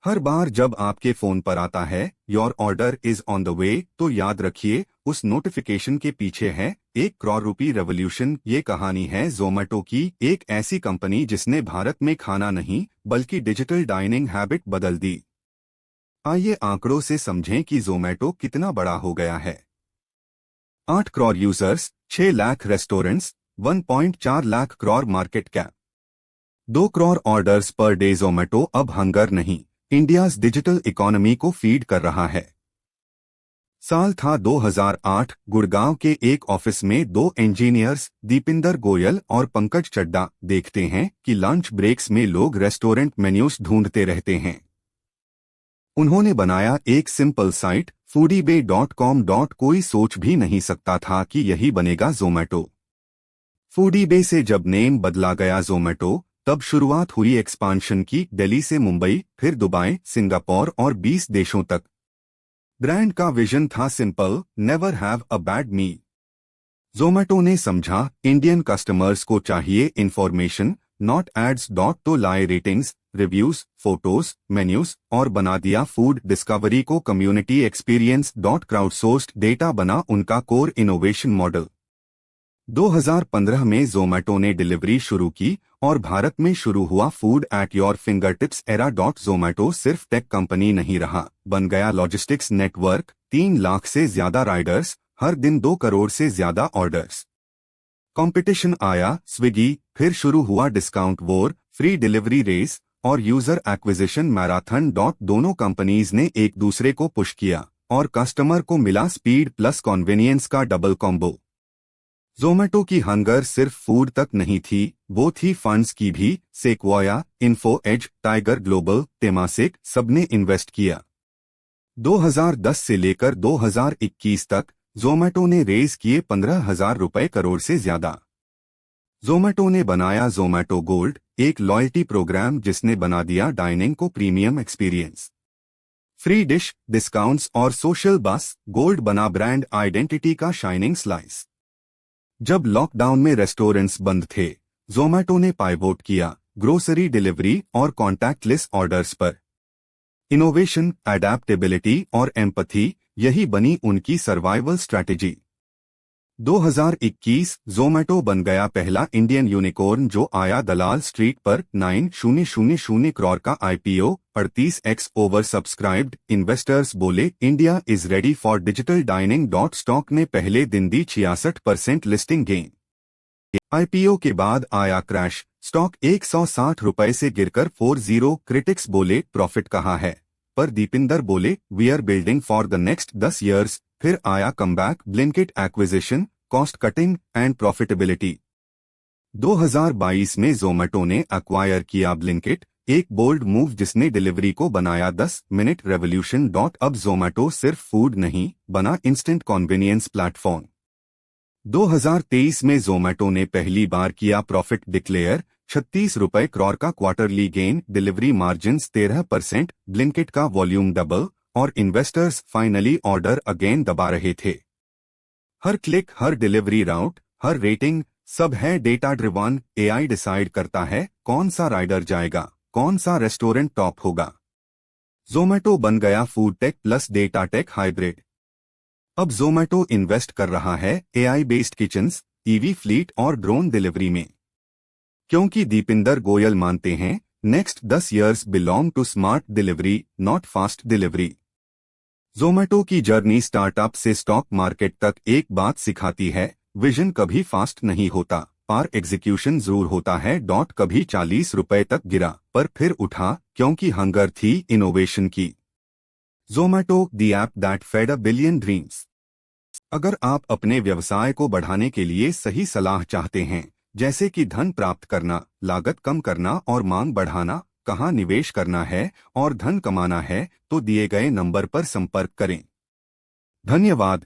हर बार जब आपके फोन पर आता है your order is on the way, तो याद रखिए उस नोटिफिकेशन के पीछे है 1 करोड़ रुपए रेवोल्यूशन। ये कहानी है जोमेटो की, एक ऐसी कंपनी जिसने भारत में खाना नहीं बल्कि डिजिटल डाइनिंग हैबिट बदल दी। आइए आंकड़ों से समझें कि जोमेटो कितना बड़ा हो गया है। 8 crore users, 6 lakh restaurants, 1.4 lakh crore market cap, 2 crore orders per day. Zomato अब हंगर नहीं, इंडियाज डिजिटल इकोनॉमी को फीड कर रहा है। साल था 2008। गुड़गांव के एक ऑफिस में दो इंजीनियर्स दीपिंदर गोयल और पंकज चड्डा देखते हैं कि लंच ब्रेक्स में लोग रेस्टोरेंट मेन्यूज ढूंढते रहते हैं। उन्होंने बनाया एक सिंपल साइट foodibay.com। कोई सोच भी नहीं सकता था कि यही बनेगा जोमेटो। फूडीबे से जब नेम बदला गया जोमेटो, तब शुरुआत हुई एक्सपांशन की। दिल्ली से मुंबई, फिर दुबई, सिंगापुर और 20 देशों तक। ब्रांड का विजन था simple, never have a bad meal. Zomato ने समझा इंडियन कस्टमर्स को चाहिए इंफॉर्मेशन नॉट एड्स। तो लाए रेटिंग्स, रिव्यूज, फोटोज, मेन्यूज और बना दिया फूड डिस्कवरी को कम्युनिटी एक्सपीरियंस। क्राउडसोर्स्ड डेटा बना उनका कोर इनोवेशन मॉडल। 2015 में जोमेटो ने डिलीवरी शुरू की और भारत में शुरू हुआ food at your finger tips era. Zomato सिर्फ टेक कंपनी नहीं रहा, बन गया लॉजिस्टिक्स नेटवर्क। 3 लाख से ज्यादा राइडर्स, हर दिन 2 करोड़ से ज्यादा ऑर्डर्स। कंपटीशन आया स्विगी, फिर शुरू हुआ discount war, free delivery race और यूजर एक्विजिशन मैराथन। दोनों कंपनीज ने एक दूसरे को पुश किया और कस्टमर को मिला स्पीड प्लस कन्वीनियंस का डबल कॉम्बो। जोमेटो की हंगर सिर्फ फूड तक नहीं थी, वो थी फंड्स की भी। सेक्वाया, info as, tiger global, Temasek सबने इन्वेस्ट किया। 2010 से लेकर 2021 तक जोमेटो ने रेज किए 15,000 रुपए करोड़ से ज्यादा। जोमेटो ने बनाया जोमेटो गोल्ड, एक लॉयल्टी प्रोग्राम जिसने बना दिया डाइनिंग को premium experience. Free dish, discounts और सोशल बस, गोल्ड बना ब्रांड आइडेंटिटी का शाइनिंग स्लाइस। जब लॉकडाउन में रेस्टोरेंट्स बंद थे, जोमेटो ने पाइवोट किया ग्रोसरी डिलीवरी और कॉन्टैक्टलेस ऑर्डर्स पर। इनोवेशन, अडैप्टेबिलिटी और एम्पैथी, यही बनी उनकी सर्वाइवल स्ट्रैटेजी। 2021 जोमेटो बन गया पहला इंडियन यूनिकॉर्न जो आया दलाल स्ट्रीट पर। 9,000 करोड़ का IPO, 38x over subscribed. Investors बोले India is ready for digital dining. Stock ने पहले दिन दी 66% लिस्टिंग गेन। आईपीओ के बाद आया क्रैश, स्टॉक 160 रुपए से गिरकर 40। क्रिटिक्स बोले प्रॉफिट कहाँ है, पर दीपिंदर बोले we are building for the next 10 years. फिर आया comeback, Blinkit acquisition, cost cutting and profitability. 2022 में जोमेटो ने एक्वायर किया ब्लिंकिट, एक बोल्ड मूव जिसने डिलीवरी को बनाया 10 मिनट रेवोल्यूशन। अब जोमेटो सिर्फ फूड नहीं, बना इंस्टेंट कन्वीनियंस प्लेटफॉर्म। 2023 में जोमेटो ने पहली बार किया प्रॉफिट डिक्लेयर, 36 रुपए करोड़ का quarterly gain, delivery margins 13%, Blinkit का वॉल्यूम डबल और इन्वेस्टर्स फाइनली ऑर्डर अगेन दबा रहे थे। हर क्लिक, हर डिलीवरी राउट, हर रेटिंग, सब है डेटा ड्रिवन। एआई डिसाइड करता है कौन सा राइडर जाएगा, कौन सा रेस्टोरेंट टॉप होगा। जोमेटो बन गया food tech plus data tech hybrid. अब जोमेटो इन्वेस्ट कर रहा है AI based kitchens, EV fleet और ड्रोन डिलीवरी में, क्योंकि दीपिंदर गोयल मानते हैं next 10 years belong to smart delivery not fast delivery. Zomato की जर्नी स्टार्टअप से स्टॉक मार्केट तक एक बात सिखाती है, विजन कभी फास्ट नहीं होता, पर एग्जीक्यूशन जरूर होता है। कभी 40 रुपए तक गिरा पर फिर उठा, क्योंकि हंगर थी इनोवेशन की। Zomato, the app that fed a billion dreams. अगर आप अपने व्यवसाय को बढ़ाने के लिए सही सलाह चाहते हैं, जैसे कि धन प्राप्त करना, लागत कम करना और मांग बढ़ाना, कहाँ निवेश करना है और धन कमाना है, तो दिए गए नंबर पर संपर्क करें। धन्यवाद।